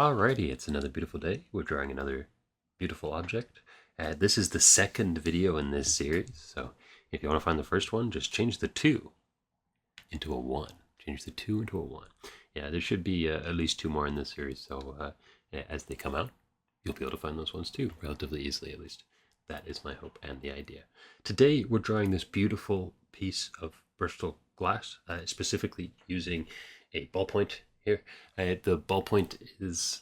Alrighty, it's another beautiful day. We're drawing another beautiful object. This is the second video in this series, so if you want to find the first one, just change the 2 into a 1. Change the 2 into a 1. Yeah, there should be at least 2 more in this series, so as they come out, you'll be able to find those ones too, relatively easily at least. That is my hope and the idea. Today, we're drawing this beautiful piece of Bristol glass, specifically using a ballpoint here. The ballpoint is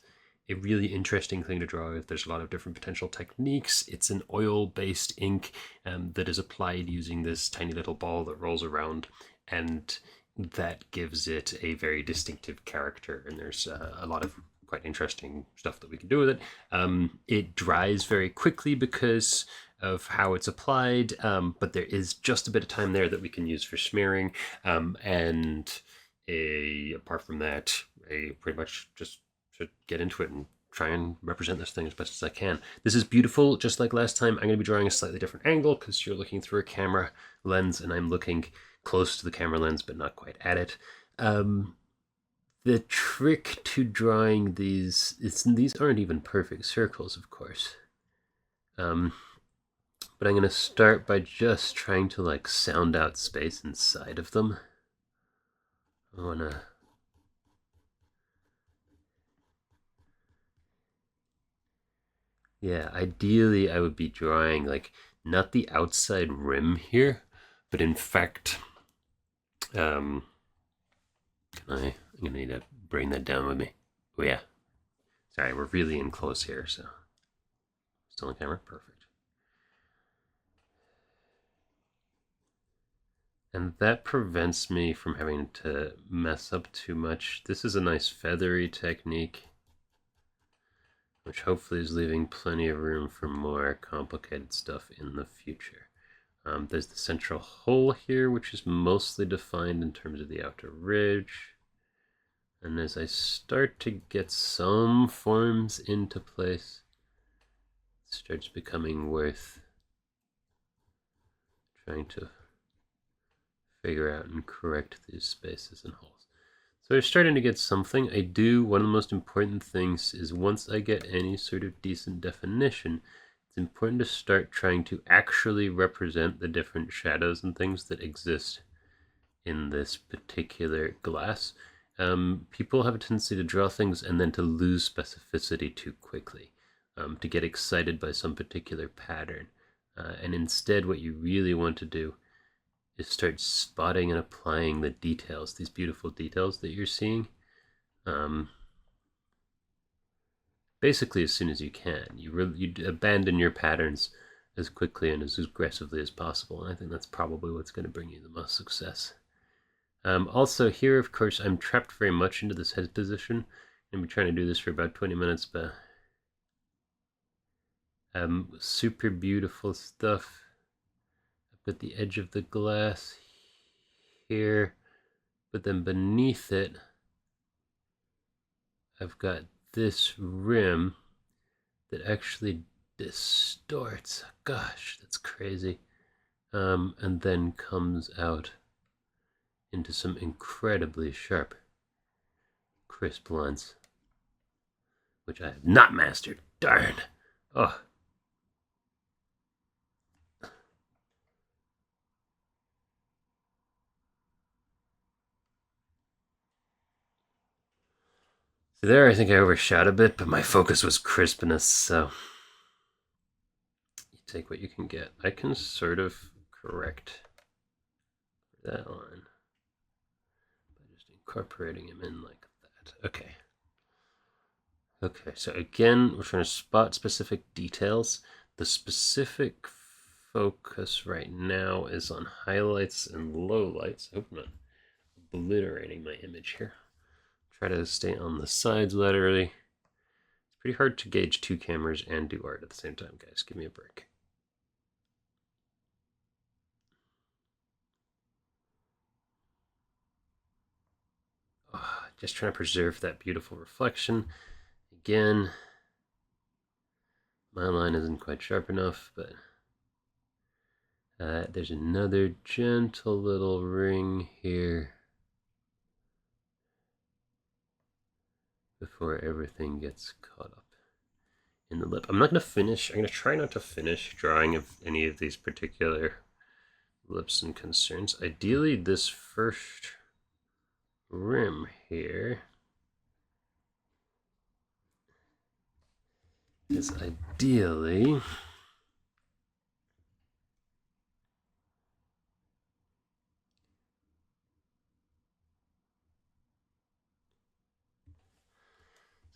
a really interesting thing to draw with. There's a lot of different potential techniques. It's an oil-based ink that is applied using this tiny little ball that rolls around, and that gives it a very distinctive character. And there's a lot of quite interesting stuff that we can do with it. It dries very quickly because of how it's applied, but there is just a bit of time there that we can use for smearing, and apart from that, I pretty much just should get into it and try and represent this thing as best as I can. This is beautiful. Just like last time, I'm going to be drawing a slightly different angle because you're looking through a camera lens and I'm looking close to the camera lens but not quite at it. The trick to drawing these aren't even perfect circles, of course. But I'm going to start by just trying to like sound out space inside of them. I want to ideally I would be drawing like not the outside rim here, but in fact, I'm gonna need to bring that down with me. Oh yeah, sorry, we're really in close here, so still on camera, perfect. And that prevents me from having to mess up too much. This is a nice feathery technique, which hopefully is leaving plenty of room for more complicated stuff in the future. There's the central hole here, which is mostly defined in terms of the outer ridge. And as I start to get some forms into place, it starts becoming worth trying to figure out and correct these spaces and holes. So we're starting to get something. One of the most important things is once I get any sort of decent definition, it's important to start trying to actually represent the different shadows and things that exist in this particular glass. People have a tendency to draw things and then to lose specificity too quickly, to get excited by some particular pattern. And instead, what you really want to do is start spotting and applying the details, these beautiful details that you're seeing. Basically, as soon as you can, you abandon your patterns as quickly and as aggressively as possible. And I think that's probably what's going to bring you the most success. Also here, of course, I'm trapped very much into this head position. I'm trying to do this for about 20 minutes, but super beautiful stuff up at the edge of the glass here, but then beneath it, I've got this rim that actually distorts. Gosh, that's crazy. And then comes out into some incredibly sharp, crisp lines, which I have not mastered. Darn. Oh. So there, I think I overshot a bit, but my focus was crispness, so you take what you can get. I can sort of correct that line by just incorporating him in like that. Okay. Okay, so again, we're trying to spot specific details. The specific focus right now is on highlights and lowlights. I hope I'm not obliterating my image here. Try to stay on the sides laterally. It's pretty hard to gauge 2 cameras and do art at the same time, guys. Give me a break. Oh, just trying to preserve that beautiful reflection. Again, my line isn't quite sharp enough, but there's another gentle little ring here. before everything gets caught up in the lip. I'm not going to finish. I'm going to try not to finish drawing of any of these particular lips and concerns. Ideally, this first rim here is ideally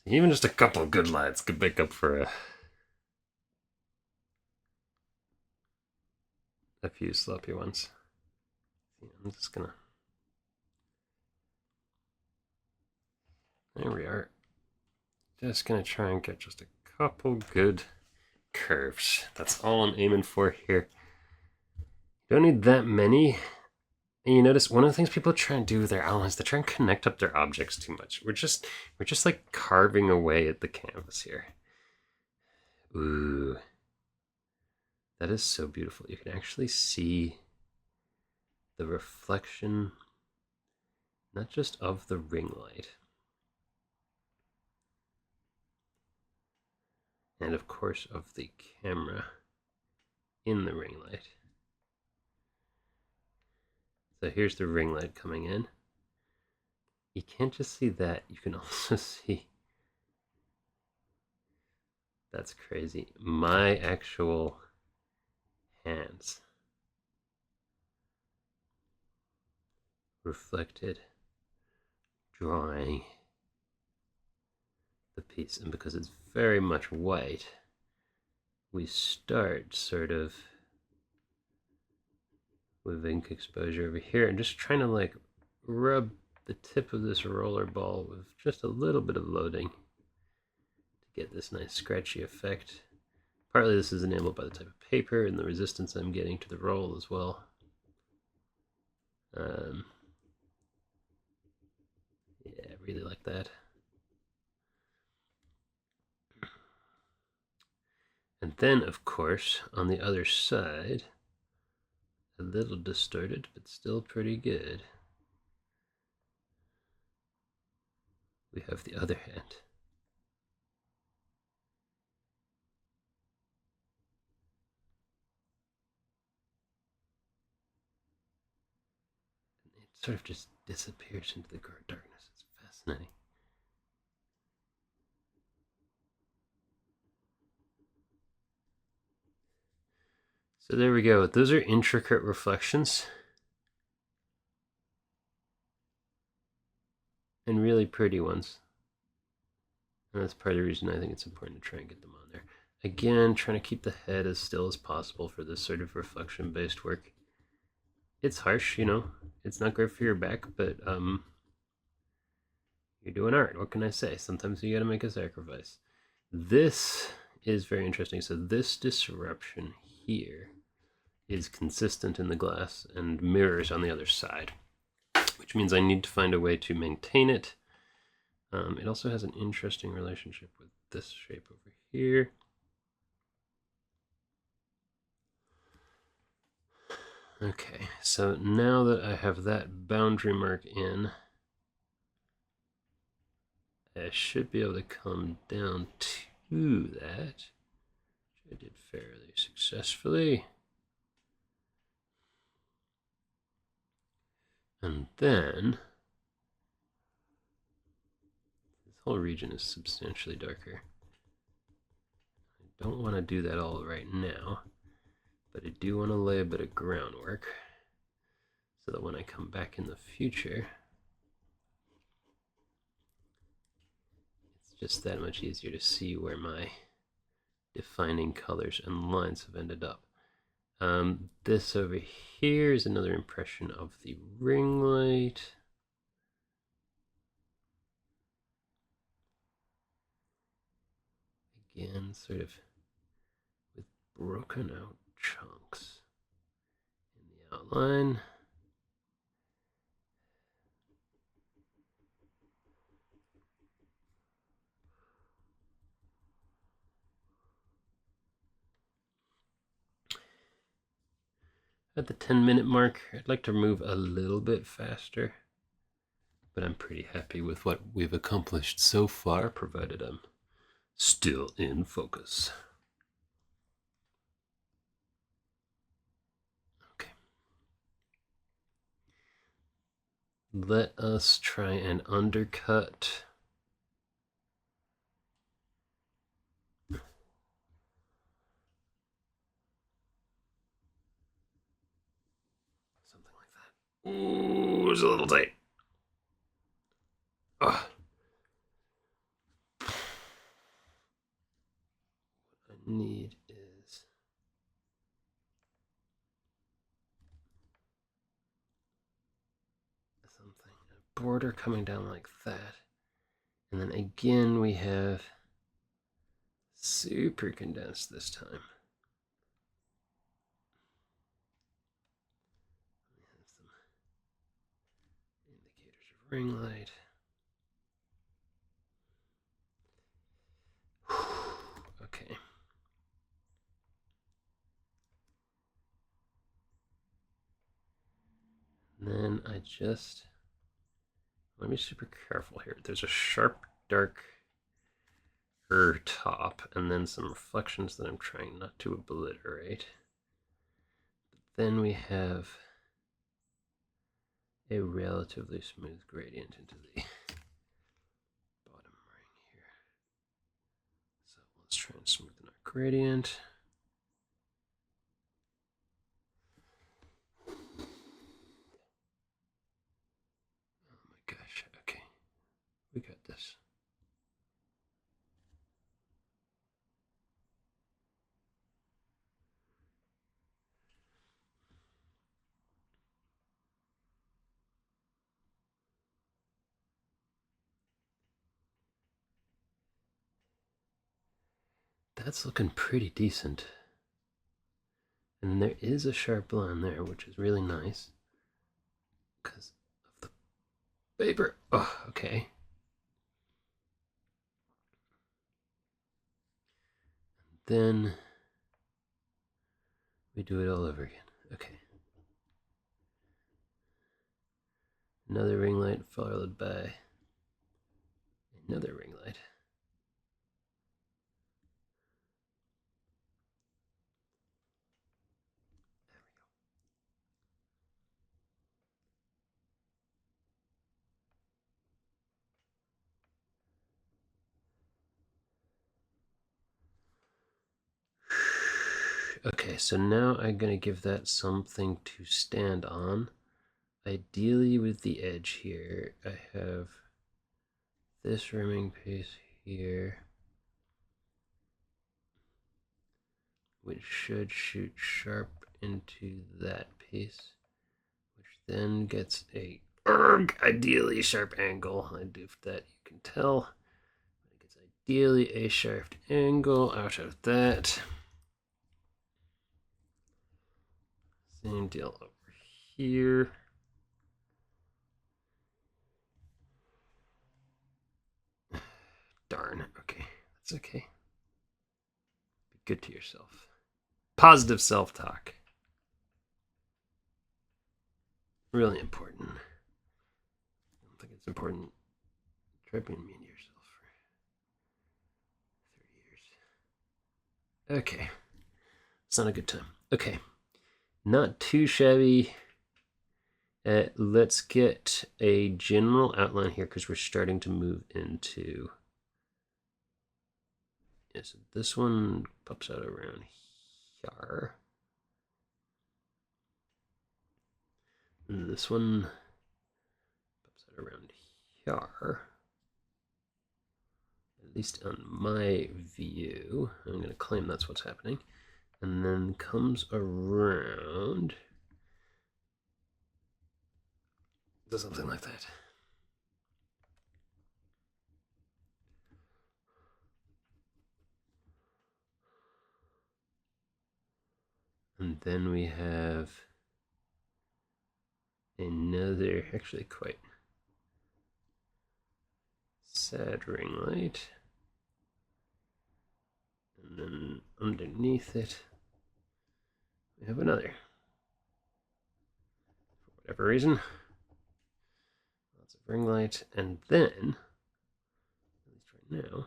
even just a couple good lines could make up for a few sloppy ones. I'm just gonna. There we are. Just gonna try and get just a couple good curves. That's all I'm aiming for here. Don't need that many. And you notice one of the things people try and do with their outlines, they try and connect up their objects too much. We're just like carving away at the canvas here. Ooh. That is so beautiful. You can actually see the reflection, not just of the ring light, and of course of the camera in the ring light. So here's the ring light coming in. You can't just see that, you can also see, that's crazy, my actual hands reflected drawing the piece. And because it's very much white, we start sort of with ink exposure over here and just trying to like rub the tip of this roller ball with just a little bit of loading to get this nice scratchy effect. Partly this is enabled by the type of paper and the resistance I'm getting to the roll as well. Yeah, I really like that. And then, of course, on the other side, a little distorted, but still pretty good, we have the other hand. It sort of just disappears into the darkness. It's fascinating. So there we go. Those are intricate reflections. And really pretty ones. And that's part of the reason I think it's important to try and get them on there. Again, trying to keep the head as still as possible for this sort of reflection-based work. It's harsh, you know. It's not great for your back, but you're doing art. What can I say? Sometimes you gotta make a sacrifice. This is very interesting. So this disruption here is consistent in the glass and mirrors on the other side, which means I need to find a way to maintain it. It also has an interesting relationship with this shape over here. Okay, so now that I have that boundary mark in, I should be able to come down to that, which I did fairly successfully. And then this whole region is substantially darker. I don't want to do that all right now, but I do want to lay a bit of groundwork so that when I come back in the future, it's just that much easier to see where my defining colors and lines have ended up. This over here is another impression of the ring light. Again, sort of with broken out chunks in the outline. At the 10-minute mark, I'd like to move a little bit faster. but I'm pretty happy with what we've accomplished so far, provided I'm still in focus. Okay. Let us try and undercut something like that. Ooh, it was a little tight. Ugh. What I need is something, a border coming down like that. And then again, we have super condensed this time. We have some indicators of ring light. Okay. And then I just want to be super careful here. There's a sharp, dark top, and then some reflections that I'm trying not to obliterate. But then we have a relatively smooth gradient into the bottom ring here. So let's try and smoothen our gradient. Oh my gosh, okay. We got this. That's looking pretty decent. And there is a sharp line there, which is really nice. Because of the paper. Oh, okay. Then we do it all over again. Okay. Another ring light followed by another ring light. Okay, so now I'm going to give that something to stand on. Ideally with the edge here, I have this rimming piece here, which should shoot sharp into that piece, which then gets a ideally sharp angle. I do that, you can tell. It gets ideally a sharp angle out of that. Same deal over here. Darn, okay, that's okay. Be good to yourself. Positive self-talk. Really important. I don't think it's important. Try being mean to yourself for 3 years. Okay. It's not a good time. Okay. Not too shabby. Let's get a general outline here because we're starting to move into... Yeah, so this one pops out around here. And this one pops out around here. At least on my view. I'm going to claim that's what's happening. And then comes around to something like that. And then we have another, actually quite sad ring light. And then underneath it, we have another. For whatever reason, lots of ring light, and then, at least right now,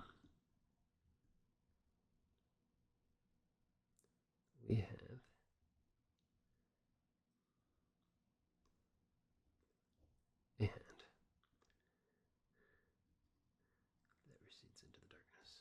we have a hand that recedes into the darkness.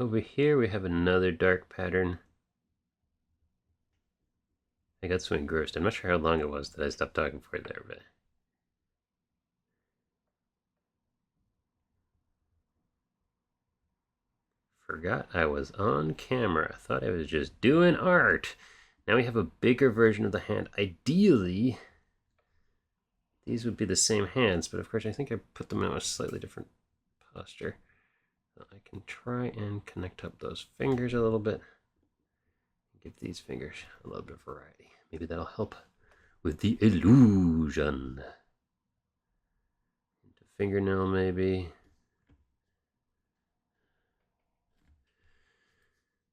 Over here we have another dark pattern. I got so engrossed. I'm not sure how long it was that I stopped talking for there, but forgot I was on camera. Thought I was just doing art. Now we have a bigger version of the hand. Ideally, these would be the same hands, but of course I think I put them in a slightly different posture. I can try and connect up those fingers a little bit. Give these fingers a little bit of variety. Maybe that'll help with the illusion. Into fingernail, maybe.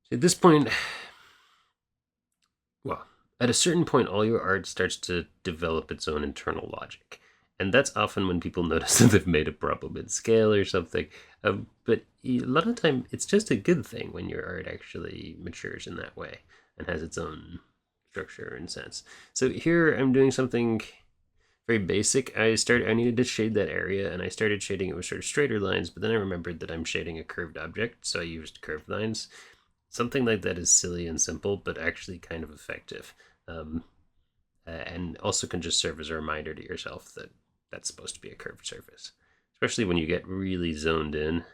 So at this point, well, at a certain point, all your art starts to develop its own internal logic. And that's often when people notice that they've made a problem in scale or something. But a lot of the time, it's just a good thing when your art actually matures in that way and has its own structure and sense. So here I'm doing something very basic. I needed to shade that area, and I started shading it with sort of straighter lines, but then I remembered that I'm shading a curved object, so I used curved lines. Something like that is silly and simple, but actually kind of effective. And also can just serve as a reminder to yourself that that's supposed to be a curved surface, especially when you get really zoned in.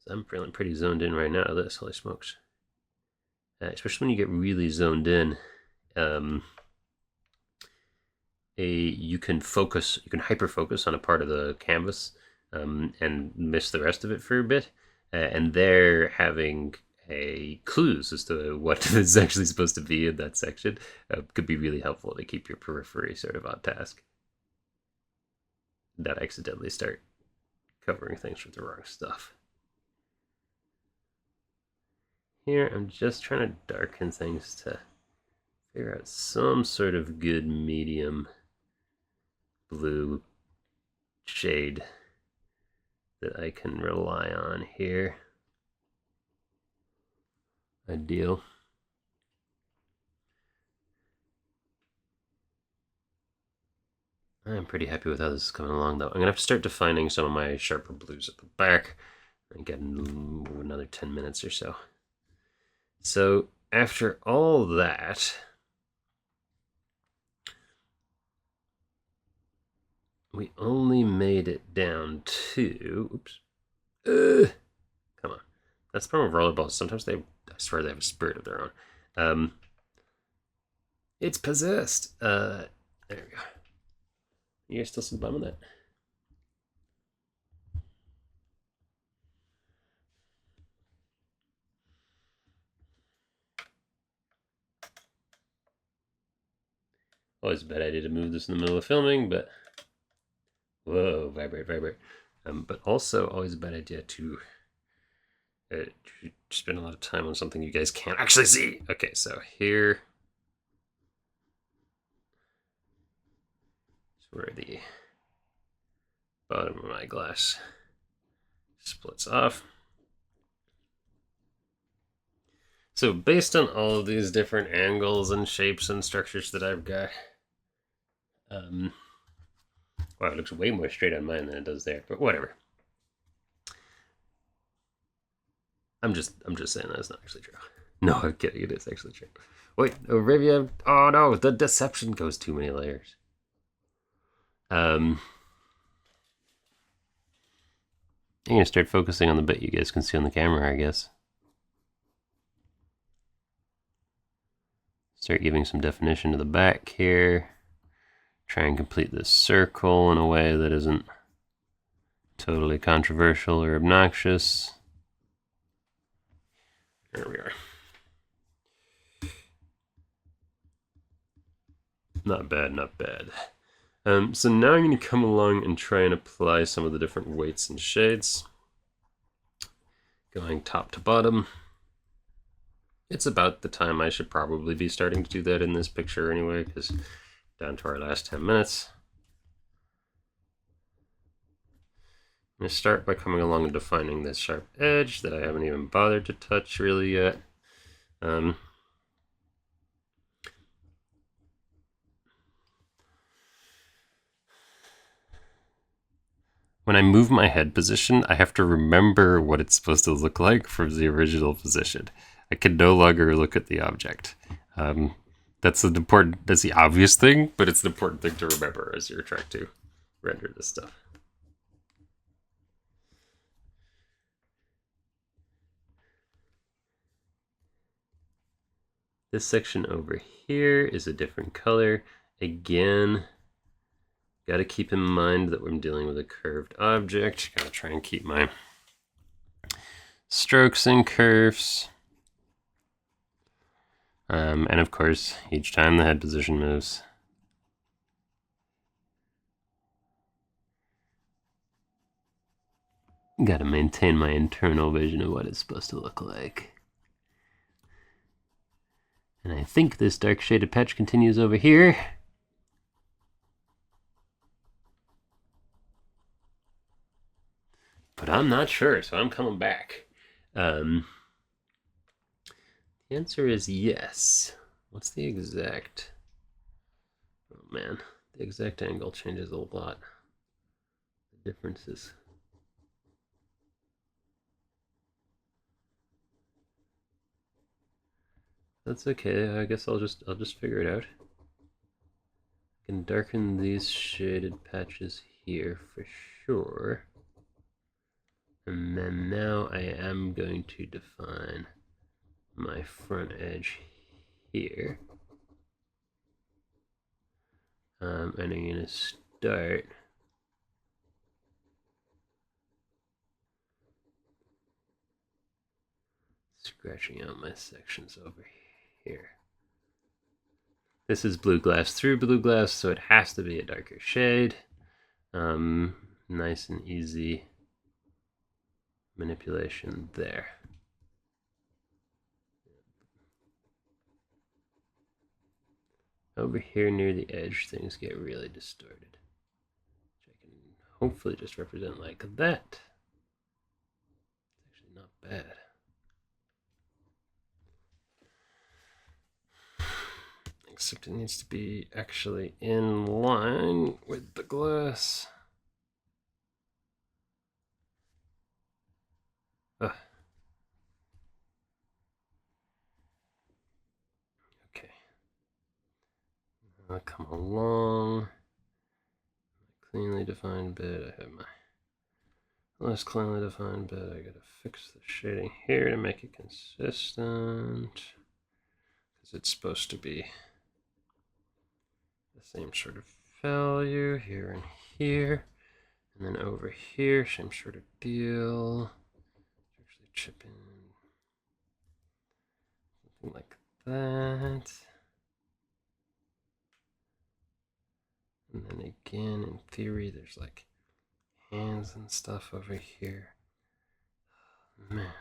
I'm feeling pretty zoned in right now to this, holy smokes. Especially when you get really zoned in, you can hyper focus on a part of the canvas and miss the rest of it for a bit. And they're having clues as to what is actually supposed to be in that section could be really helpful to keep your periphery sort of on task. Not accidentally start covering things with the wrong stuff. Here, I'm just trying to darken things to figure out some sort of good medium blue shade that I can rely on here. Ideal. I'm pretty happy with how this is coming along, though. I'm going to have to start defining some of my sharper blues at the back and get another 10 minutes or so. So after all that, we only made it down to, oops, come on. That's the problem with rollerballs. Sometimes I swear they have a spirit of their own. It's possessed. There we go. You guys still some bum with that? Always a bad idea to move this in the middle of filming, but whoa, vibrate, vibrate. But also always a bad idea to spend a lot of time on something you guys can't actually see. Okay, so here is where the bottom of my glass splits off. So based on all of these different angles and shapes and structures that I've got, wow, it looks way more straight on mine than it does there, but whatever. I'm just saying that's not actually true. No, I'm kidding. It is actually true. Wait, Olivia. Oh no, the deception goes too many layers. I'm gonna start focusing on the bit you guys can see on the camera, I guess. Start giving some definition to the back here. Try and complete this circle in a way that isn't totally controversial or obnoxious. There we are. Not bad, not bad. So now I'm going to come along and try and apply some of the different weights and shades. Going top to bottom. It's about the time I should probably be starting to do that in this picture anyway, because down to our last 10 minutes. I'm going to start by coming along and defining this sharp edge that I haven't even bothered to touch really yet. When I move my head position, I have to remember what it's supposed to look like from the original position. I can no longer look at the object. That's the obvious thing, but it's an important thing to remember as you're trying to render this stuff. This section over here is a different color. Again, got to keep in mind that I'm dealing with a curved object. Got to try and keep my strokes and curves. And of course, each time the head position moves, got to maintain my internal vision of what it's supposed to look like. And I think this dark shaded patch continues over here. But I'm not sure, so I'm coming back. The answer is yes. What's the exact... Oh man, the exact angle changes a lot. The difference is... That's okay, I guess I'll just figure it out. I can darken these shaded patches here for sure. And then now I am going to define my front edge here. And I'm going to start scratching out my sections over here. This is blue glass through blue glass, so it has to be a darker shade. Nice and easy manipulation there. Over here near the edge, things get really distorted, which I can hopefully just represent like that. It's actually not bad. Except it needs to be actually in line with the glass. Okay. I'll come along. Cleanly defined bit. I have my less cleanly defined bit. I gotta fix the shading here to make it consistent. Because it's supposed to be the same sort of value here and here. And then over here, same sort of deal. Actually chip in something like that. And then again, in theory, there's like hands and stuff over here. Man.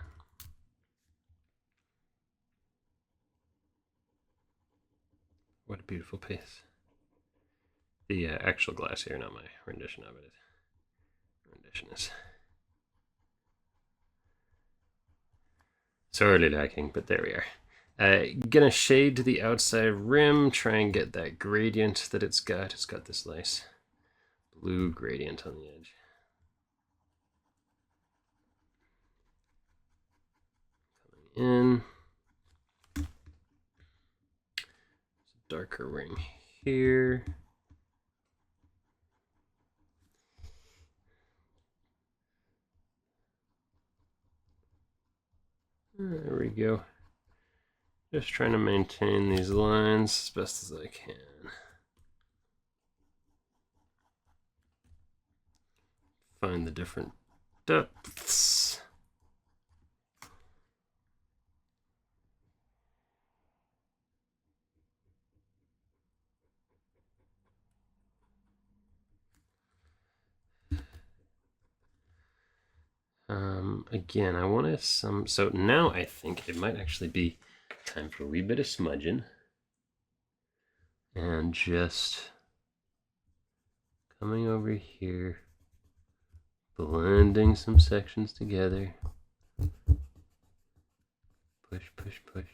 What a beautiful piece. The actual glass here, not my rendition of it. Rendition is sorely lacking, but there we are. Gonna shade the outside rim, try and get that gradient that it's got. It's got this nice blue gradient on the edge. Coming in. Darker ring here. There we go. Just trying to maintain these lines as best as I can. Find the different depths. Again, I want to so now I think it might actually be time for a wee bit of smudging. And just coming over here, blending some sections together. Push, push, push.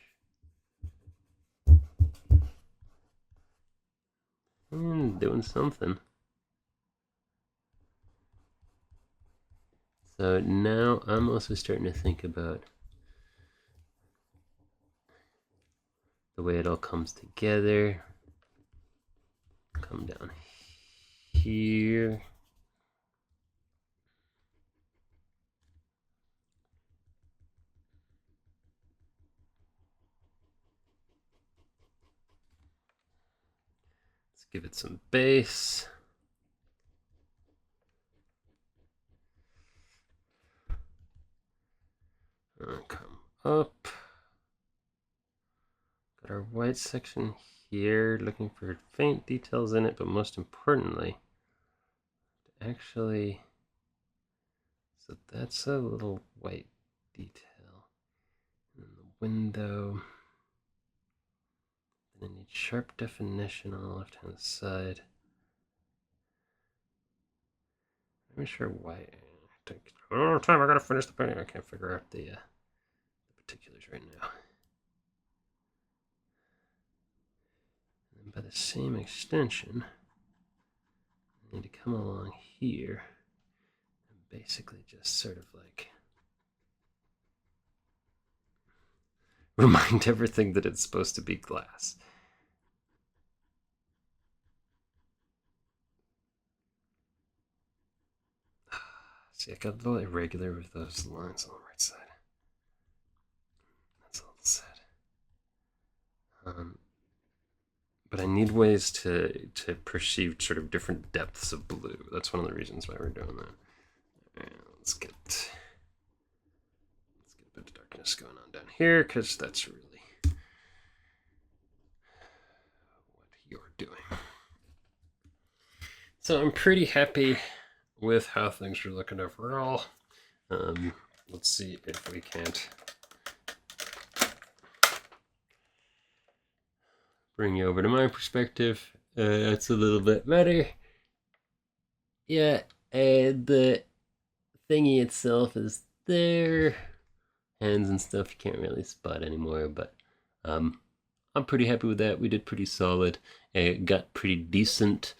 And doing something. So now I'm also starting to think about the way it all comes together. Come down here. Let's give it some base. Come up. Got our white section here, looking for faint details in it, but most importantly, actually, so that's a little white detail. And the window. Then I need sharp definition on the left-hand side. I'm not sure why. It took a long time. I gotta finish the painting. I can't figure out the particulars right now. And by the same extension, I need to come along here and basically just sort of like remind everything that it's supposed to be glass. See, I got a little irregular with those lines on the right side. That's a little sad. But I need ways to perceive sort of different depths of blue. That's one of the reasons why we're doing that. Right, let's get a bit of darkness going on down here, because that's really what you're doing. So I'm pretty happy with how things are looking overall. Let's see if we can't bring you over to my perspective. That's a little bit better. Yeah, the thingy itself is there. Hands and stuff you can't really spot anymore, but I'm pretty happy with that. We did pretty solid. Got pretty decent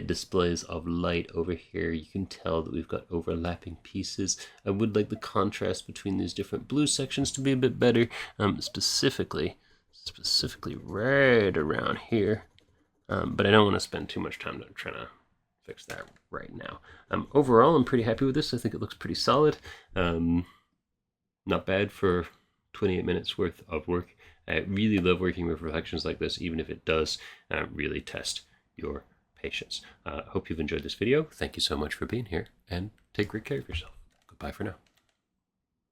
displays of light over here. You can tell that we've got overlapping pieces. I would like the contrast between these different blue sections to be a bit better, specifically right around here. But I don't want to spend too much time trying to fix that right now. Overall, I'm pretty happy with this. I think it looks pretty solid. Not bad for 28 minutes worth of work. I really love working with reflections like this, even if it does really test your patience. Hope you've enjoyed this video. Thank you so much for being here, and take great care of yourself. Goodbye for now.